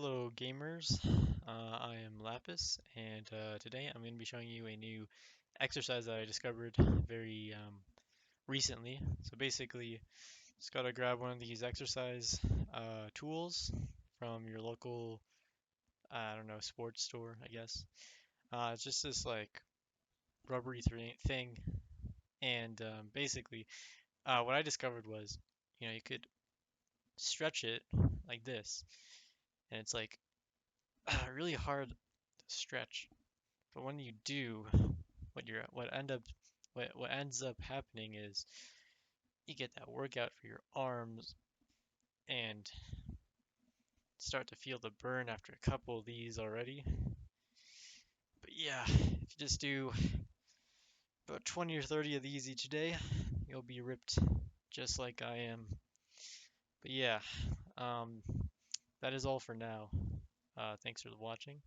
Hello gamers, I am Lapis and today I'm going to be showing you a new exercise that I discovered very recently. So basically, just gotta grab one of these exercise tools from your local, I don't know, sports store, I guess. It's just this like rubbery thing, and basically, what I discovered was, you could stretch it like this, and it's like really hard to stretch. But when you do, what ends up happening is you get that workout for your arms and start to feel the burn after a couple of these already. But yeah, if you just do about 20 or 30 of these each day, you'll be ripped just like I am. But yeah, um, that is all for now. Thanks for watching.